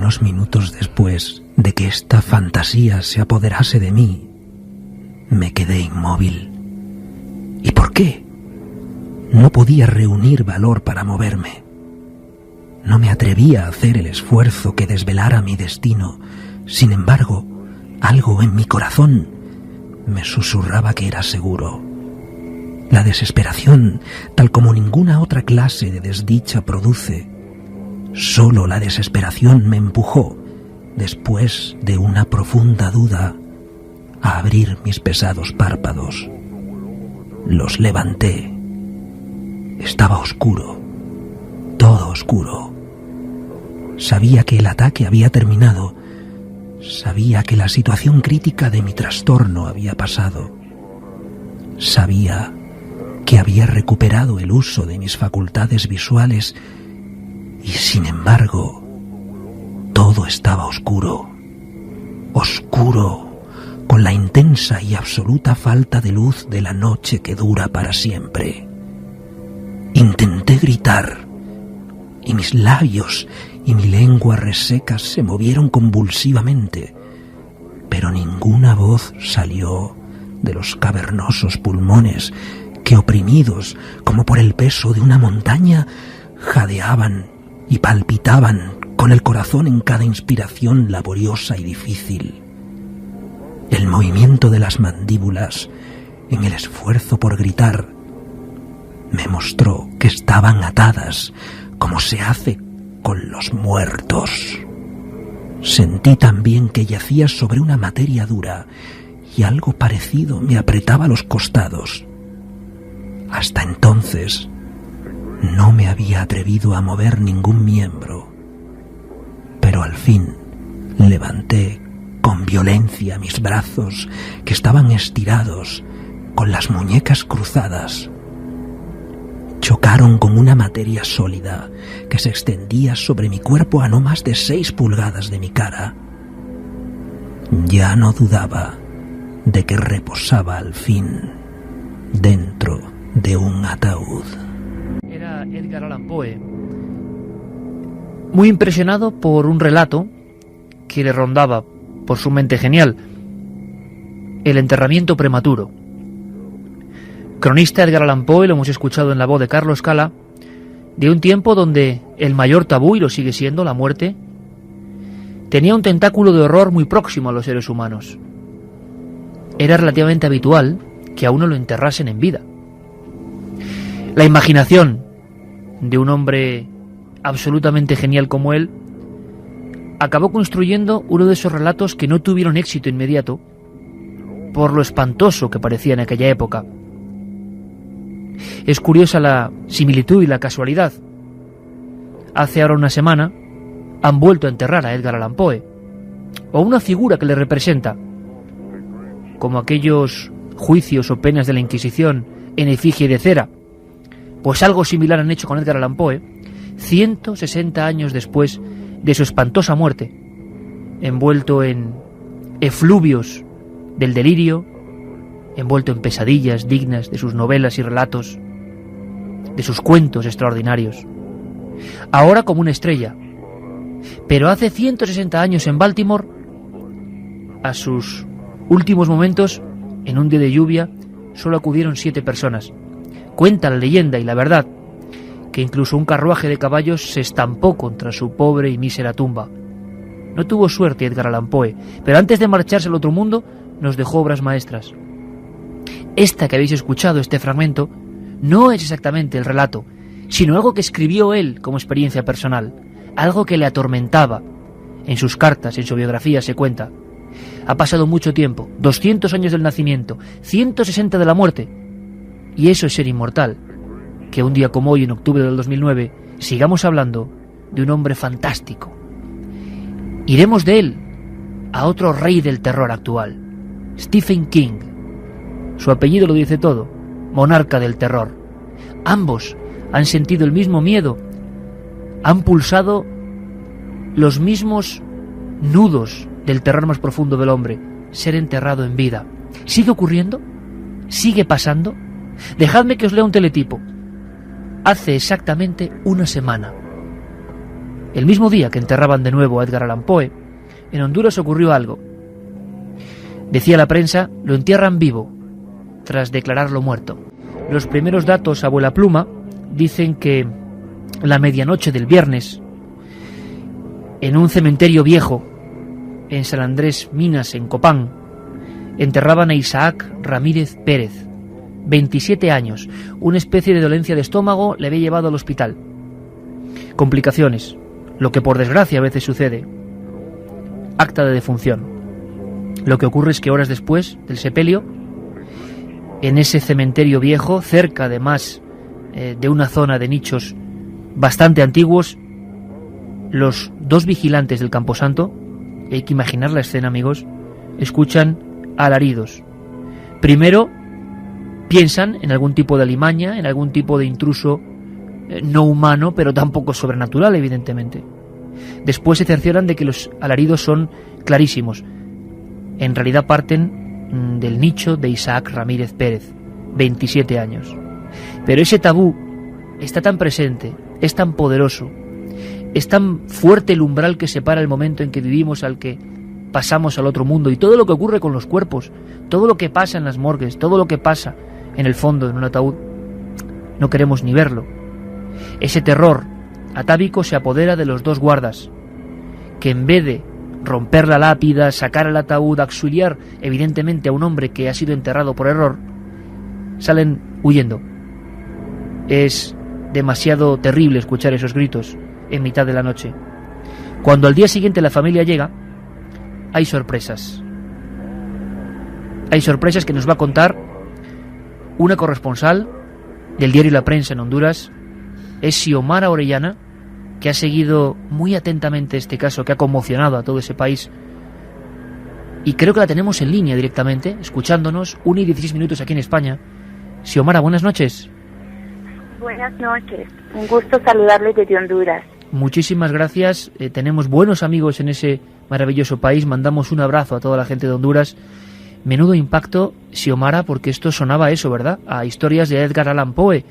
Unos minutos después de que esta fantasía se apoderase de mí, me quedé inmóvil. ¿Y por qué? No podía reunir valor para moverme. No me atrevía a hacer el esfuerzo que desvelara mi destino. Sin embargo, algo en mi corazón me susurraba que era seguro. La desesperación, tal como ninguna otra clase de desdicha produce, solo la desesperación me empujó, después de una profunda duda, a abrir mis pesados párpados. Los levanté. Estaba oscuro, todo oscuro. Sabía que el ataque había terminado. Sabía que la situación crítica de mi trastorno había pasado. Sabía que había recuperado el uso de mis facultades visuales y, sin embargo, todo estaba oscuro. Oscuro, con la intensa y absoluta falta de luz de la noche que dura para siempre. Intenté gritar, y mis labios y mi lengua resecas se movieron convulsivamente, pero ninguna voz salió de los cavernosos pulmones que, oprimidos como por el peso de una montaña, jadeaban y palpitaban con el corazón en cada inspiración laboriosa y difícil. El movimiento de las mandíbulas, en el esfuerzo por gritar, me mostró que estaban atadas, como se hace con los muertos. Sentí también que yacía sobre una materia dura y algo parecido me apretaba los costados. Hasta entonces no me había atrevido a mover ningún miembro, pero al fin levanté con violencia mis brazos, que estaban estirados, con las muñecas cruzadas. Chocaron con una materia sólida que se extendía sobre mi cuerpo a no más de 6 pulgadas de mi cara. Ya no dudaba de que reposaba al fin dentro de un ataúd. Era Edgar Allan Poe, muy impresionado por un relato que le rondaba por su mente genial: el enterramiento prematuro. Cronista Edgar Allan Poe, lo hemos escuchado en la voz de Carlos Cala, de un tiempo donde el mayor tabú, y lo sigue siendo, la muerte, tenía un tentáculo de horror muy próximo a los seres humanos. Era relativamente habitual que a uno lo enterrasen en vida. La imaginación de un hombre absolutamente genial como él acabó construyendo uno de esos relatos que no tuvieron éxito inmediato por lo espantoso que parecía en aquella época. Es curiosa la similitud y la casualidad. Hace ahora una semana han vuelto a enterrar a Edgar Allan Poe, o una figura que le representa, como aquellos juicios o penas de la Inquisición en efigie de cera. Pues algo similar han hecho con Edgar Allan Poe 160 años después de su espantosa muerte, envuelto en efluvios del delirio, envuelto en pesadillas dignas de sus novelas y relatos, de sus cuentos extraordinarios. Ahora como una estrella, pero hace 160 años en Baltimore, a sus últimos momentos, en un día de lluvia, solo acudieron 7 personas. Cuenta la leyenda y la verdad que incluso un carruaje de caballos se estampó contra su pobre y mísera tumba. No tuvo suerte Edgar Allan Poe, pero antes de marcharse al otro mundo nos dejó obras maestras. Esta que habéis escuchado, este fragmento, no es exactamente el relato, sino algo que escribió él como experiencia personal, algo que le atormentaba. En sus cartas, en su biografía se cuenta: ha pasado mucho tiempo, 200 años del nacimiento, 160 de la muerte, y eso es ser inmortal, que un día como hoy, en octubre del 2009, sigamos hablando de un hombre fantástico. Iremos de él a otro rey del terror actual, Stephen King. Su apellido lo dice todo: monarca del terror. Ambos han sentido el mismo miedo, han pulsado los mismos nudos del terror más profundo del hombre: ser enterrado en vida. ¿Sigue ocurriendo? ¿Sigue pasando? Dejadme que os lea un teletipo. Hace exactamente una semana, El mismo día que enterraban de nuevo a Edgar Allan Poe, en Honduras ocurrió algo. Decía la prensa, lo entierran vivo, tras declararlo muerto. Los primeros datos a vuela pluma dicen que la medianoche del viernes, en un cementerio viejo, en San Andrés Minas, en Copán, enterraban a Isaac Ramírez Pérez, 27 años. Una especie de dolencia de estómago le había llevado al hospital. Complicaciones, lo que por desgracia a veces sucede. Acta de defunción. Lo que ocurre es que horas después del sepelio, en ese cementerio viejo, cerca además de una zona de nichos bastante antiguos, los dos vigilantes del Camposanto, hay que imaginar la escena, amigos, escuchan alaridos. Primero piensan en algún tipo de alimaña, en algún tipo de intruso no humano, pero tampoco sobrenatural, evidentemente. Después se cercioran de que los alaridos son clarísimos. En realidad parten del nicho de Isaac Ramírez Pérez, 27 años. Pero ese tabú está tan presente, es tan poderoso, es tan fuerte el umbral que separa el momento en que vivimos al que pasamos al otro mundo, y todo lo que ocurre con los cuerpos, todo lo que pasa en las morgues, todo lo que pasa en el fondo, en un ataúd, no queremos ni verlo. Ese terror atávico se apodera de los dos guardas, que en vez de romper la lápida, sacar el ataúd, auxiliar evidentemente a un hombre que ha sido enterrado por error, salen huyendo. Es demasiado terrible escuchar esos gritos en mitad de la noche. Cuando al día siguiente la familia llega, hay sorpresas. Hay sorpresas que nos va a contar una corresponsal del diario La Prensa en Honduras, es Xiomara Orellana, que ha seguido muy atentamente este caso que ha conmocionado a todo ese país. Y creo que la tenemos en línea directamente, escuchándonos, 1:16 aquí en España. Xiomara, buenas noches. Buenas noches, un gusto saludarles desde Honduras. Muchísimas gracias, tenemos buenos amigos en ese maravilloso país, mandamos un abrazo a toda la gente de Honduras. Menudo impacto, Xiomara, porque esto sonaba a eso, ¿verdad? A historias de Edgar Allan Poe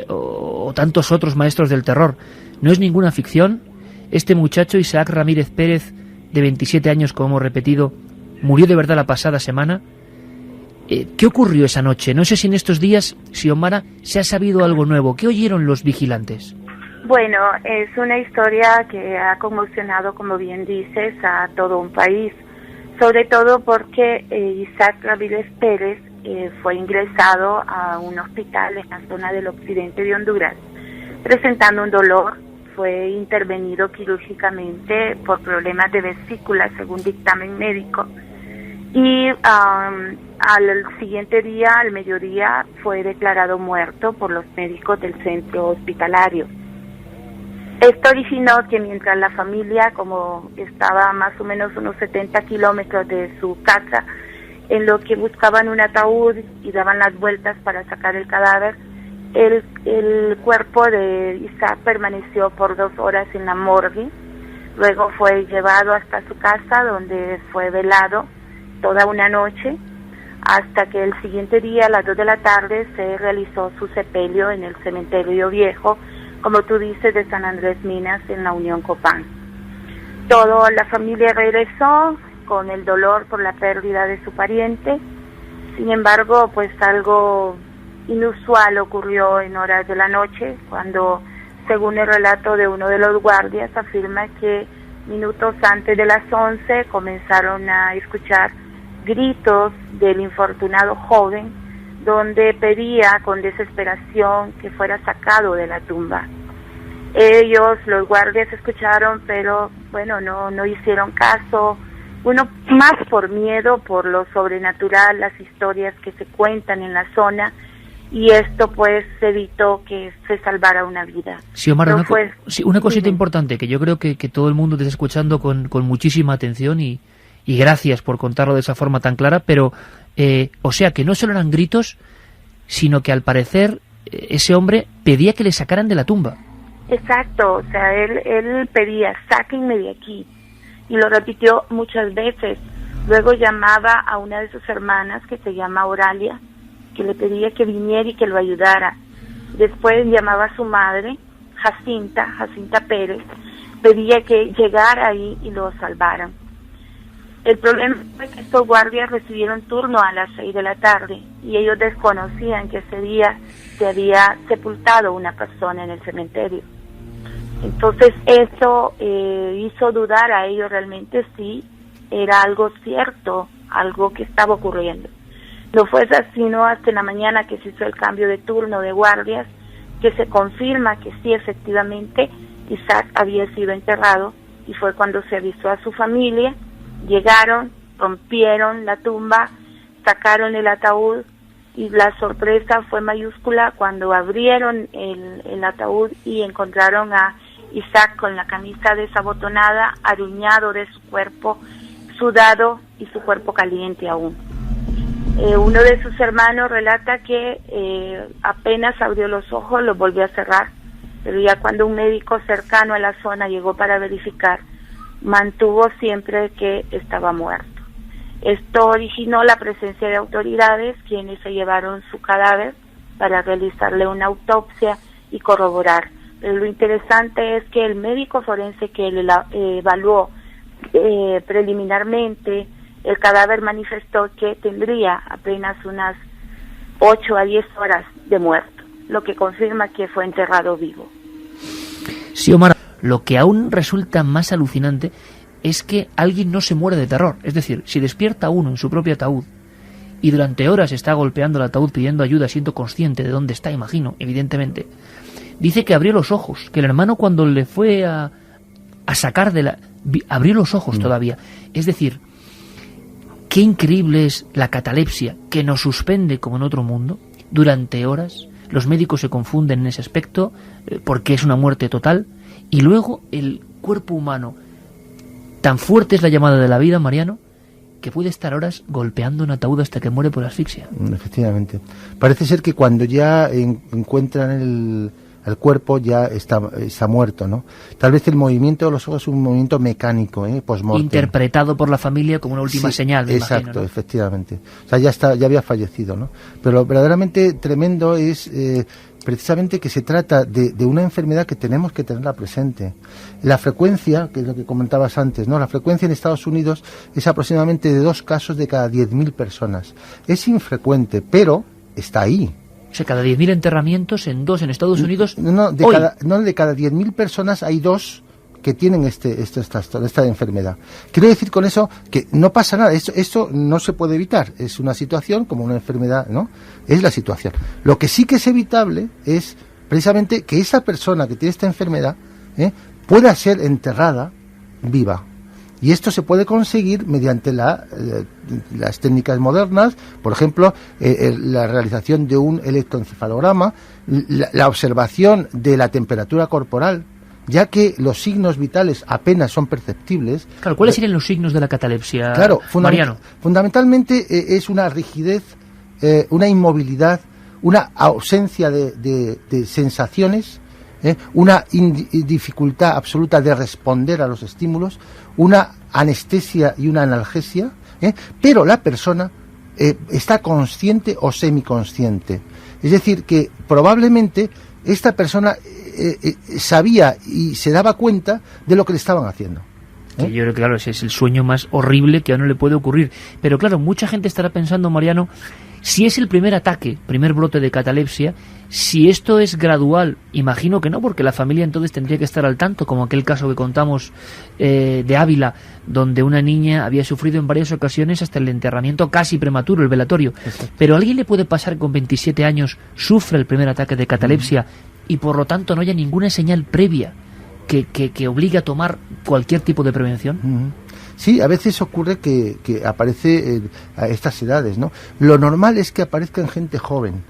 o tantos otros maestros del terror. No es ninguna ficción. Este muchacho, Isaac Ramírez Pérez, de 27 años, como hemos repetido, murió de verdad la pasada semana. ¿Qué ocurrió esa noche? No sé si en estos días, Xiomara, se ha sabido algo nuevo. ¿Qué oyeron los vigilantes? Bueno, es una historia que ha conmocionado, como bien dices, a todo un país. Sobre todo porque Isaac Ramírez Pérez fue ingresado a un hospital en la zona del occidente de Honduras, presentando un dolor. Fue intervenido quirúrgicamente por problemas de vesícula, según dictamen médico. Y al siguiente día, al mediodía, fue declarado muerto por los médicos del centro hospitalario. Esto originó que mientras la familia, como estaba más o menos unos 70 kilómetros de su casa, en lo que buscaban un ataúd y daban las vueltas para sacar el cadáver, el cuerpo de Isaac permaneció por 2 horas en la morgue. Luego fue llevado hasta su casa, donde fue velado toda una noche, hasta que el siguiente día, a las 2 de la tarde, se realizó su sepelio en el cementerio viejo, como tú dices, de San Andrés Minas, en la Unión Copán. Toda la familia regresó con el dolor por la pérdida de su pariente. Sin embargo, pues algo inusual ocurrió en horas de la noche, cuando, según el relato de uno de los guardias, afirma que minutos antes de las 11 comenzaron a escuchar gritos del infortunado joven, donde pedía con desesperación que fuera sacado de la tumba. Ellos, los guardias, escucharon, pero bueno, no hicieron caso. Uno más por miedo, por lo sobrenatural, las historias que se cuentan en la zona, y esto pues evitó que se salvara una vida. Sí, Omar, una cosita importante que yo creo que todo el mundo te está escuchando con muchísima atención y gracias por contarlo de esa forma tan clara, pero o sea que no solo eran gritos, sino que al parecer ese hombre pedía que le sacaran de la tumba. Exacto, o sea, él pedía, sáquenme de aquí, y lo repitió muchas veces. Luego llamaba a una de sus hermanas, que se llama Oralia, que le pedía que viniera y que lo ayudara. Después llamaba a su madre, Jacinta Pérez, pedía que llegara ahí y lo salvaran. El problema fue que estos guardias recibieron turno a las 6 de la tarde y ellos desconocían que ese día se había sepultado una persona en el cementerio. Entonces eso hizo dudar a ellos realmente si era algo cierto, algo que estaba ocurriendo. No fue así sino hasta en la mañana que se hizo el cambio de turno de guardias, que se confirma que sí, efectivamente, Isaac había sido enterrado, y fue cuando se avisó a su familia. Llegaron, rompieron la tumba, sacaron el ataúd, y la sorpresa fue mayúscula cuando abrieron el ataúd y encontraron a Isaac con la camisa desabotonada, aruñado de su cuerpo, sudado y su cuerpo caliente aún. Uno de sus hermanos relata que apenas abrió los ojos, los volvió a cerrar, pero ya cuando un médico cercano a la zona llegó para verificar, mantuvo siempre que estaba muerto. Esto originó la presencia de autoridades, quienes se llevaron su cadáver para realizarle una autopsia y corroborar. Pero lo interesante es que el médico forense que le evaluó preliminarmente el cadáver manifestó que tendría apenas unas 8 a 10 horas de muerto, lo que confirma que fue enterrado vivo. Sí, Omar, lo que aún resulta más alucinante es que alguien no se muere de terror. Es decir, si despierta uno en su propio ataúd y durante horas está golpeando el ataúd pidiendo ayuda, siendo consciente de dónde está, imagino, evidentemente, dice que abrió los ojos, que el hermano cuando le fue a sacar de la... abrió los ojos todavía. Es decir, qué increíble es la catalepsia, que nos suspende como en otro mundo durante horas. Los médicos se confunden en ese aspecto porque es una muerte total, y luego el cuerpo humano, tan fuerte es la llamada de la vida, Mariano, que puede estar horas golpeando un ataúd hasta que muere por asfixia. Efectivamente. Parece ser que cuando ya encuentran el cuerpo ya está muerto, ¿no? Tal vez el movimiento de los ojos es un movimiento mecánico, post-mortem. Interpretado por la familia como una última señal, me exacto, imagino, ¿no? Efectivamente. O sea, ya había fallecido, ¿no? Pero lo verdaderamente tremendo es precisamente que se trata de una enfermedad que tenemos que tenerla presente. La frecuencia, que es lo que comentabas antes, ¿no? La frecuencia en Estados Unidos es aproximadamente de 2 casos de cada 10.000 personas. Es infrecuente, pero está ahí. O sea, cada 10.000 enterramientos en 2 en Estados Unidos. De cada 10.000 personas hay 2 que tienen esta enfermedad. Quiero decir con eso que no pasa nada. Esto no se puede evitar. Es una situación como una enfermedad, ¿no? Es la situación. Lo que sí que es evitable es precisamente que esa persona que tiene esta enfermedad pueda ser enterrada viva. Y esto se puede conseguir mediante las técnicas modernas, por ejemplo, la realización de un electroencefalograma, la observación de la temperatura corporal, ya que los signos vitales apenas son perceptibles. Claro, ¿cuáles serían los signos de la catalepsia, claro, Mariano? Fundamentalmente es una rigidez, una inmovilidad, una ausencia de sensaciones, una dificultad absoluta de responder a los estímulos, una anestesia y una analgesia, pero la persona está consciente o semiconsciente. Es decir, que probablemente esta persona sabía y se daba cuenta de lo que le estaban haciendo. Que yo creo que, claro, ese es el sueño más horrible que a uno le puede ocurrir. Pero claro, mucha gente estará pensando, Mariano, si es el primer ataque, primer brote de catalepsia, si esto es gradual, imagino que no, porque la familia entonces tendría que estar al tanto, como aquel caso que contamos de Ávila, donde una niña había sufrido en varias ocasiones hasta el enterramiento casi prematuro, el velatorio. Exacto. Pero a alguien le puede pasar con 27 años, sufre el primer ataque de catalepsia y por lo tanto no haya ninguna señal previa que obligue a tomar cualquier tipo de prevención. Sí, a veces ocurre que aparece a estas edades, ¿no? Lo normal es que aparezca en gente joven,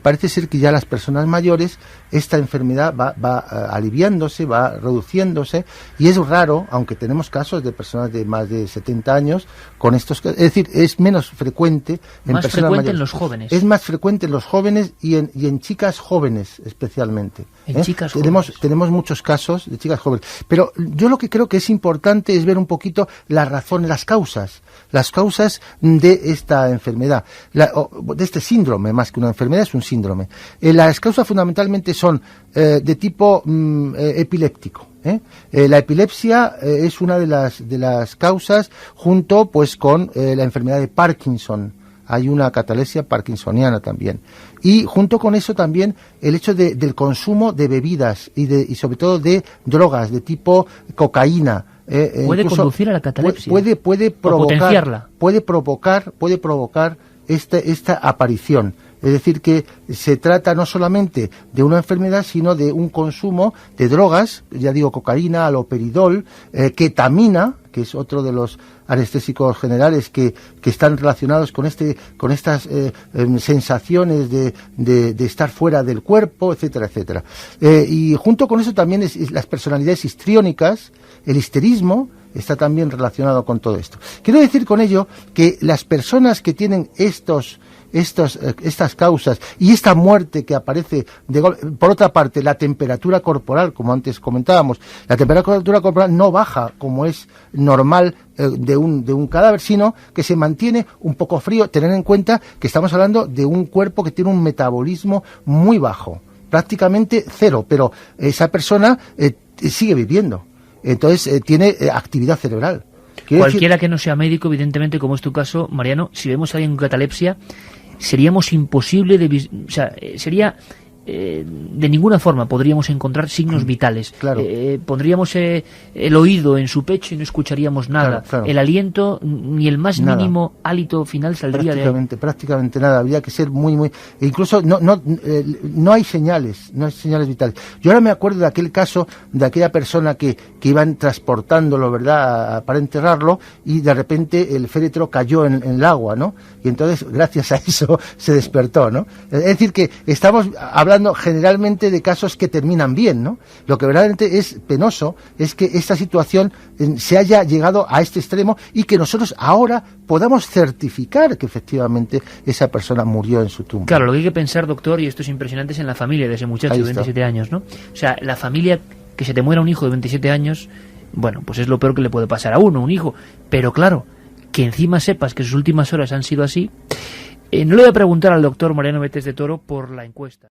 Parece ser que ya las personas mayores esta enfermedad va aliviándose, va reduciéndose, y es raro, aunque tenemos casos de personas de más de 70 años con estos, es decir, es menos frecuente en más personas frecuente mayores. En los jóvenes. Es más frecuente en los jóvenes y en chicas jóvenes especialmente. Chicas tenemos muchos casos de chicas jóvenes, pero yo lo que creo que es importante es ver un poquito las razones, las causas de esta enfermedad, de este síndrome, más que una enfermedad, es un síndrome. Las causas fundamentalmente son de tipo epiléptico. La epilepsia es una de las causas, junto pues con la enfermedad de Parkinson. Hay una catalepsia parkinsoniana también. Y junto con eso también el hecho del consumo de bebidas y sobre todo de drogas de tipo cocaína. ¿Puede conducir a la catalepsia? Puede potenciarla. Puede provocar esta aparición. Es decir, que se trata no solamente de una enfermedad, sino de un consumo de drogas, ya digo, cocaína, haloperidol, ketamina, que es otro de los anestésicos generales que están relacionados con estas sensaciones de estar fuera del cuerpo, etcétera, etcétera. Y junto con eso también es las personalidades histriónicas, el histerismo está también relacionado con todo esto. Quiero decir con ello que las personas que tienen estas causas y esta muerte que aparece por otra parte, la temperatura corporal, como antes comentábamos, la temperatura corporal no baja como es normal de un cadáver, sino que se mantiene un poco frío. Tener en cuenta que estamos hablando de un cuerpo que tiene un metabolismo muy bajo, prácticamente cero, pero esa persona sigue viviendo, entonces tiene actividad cerebral. Cualquiera que no sea médico, evidentemente, como es tu caso, Mariano, si vemos a alguien con catalepsia, seríamos imposible sería de ninguna forma podríamos encontrar signos vitales. Claro. Pondríamos el oído en su pecho y no escucharíamos nada. Claro. El aliento, ni el más mínimo hálito final saldría prácticamente nada. Habría que ser muy incluso no hay señales vitales. Yo ahora me acuerdo de aquel caso de aquella persona que iban transportándolo, ¿verdad?, para enterrarlo, y de repente el féretro cayó en el agua, ¿no? Y entonces gracias a eso se despertó, ¿no? Es decir, que estamos hablando generalmente de casos que terminan bien, ¿no? Lo que verdaderamente es penoso es que esta situación se haya llegado a este extremo y que nosotros ahora podamos certificar que efectivamente esa persona murió en su tumba. Claro, lo que hay que pensar, doctor, y esto es impresionante, es en la familia de ese muchacho de 27 años, ¿no? O sea, la familia, que se te muera un hijo de 27 años, bueno, pues es lo peor que le puede pasar a uno, un hijo. Pero claro, que encima sepas que sus últimas horas han sido así. No le voy a preguntar al doctor Mariano Betes de Toro por la encuesta.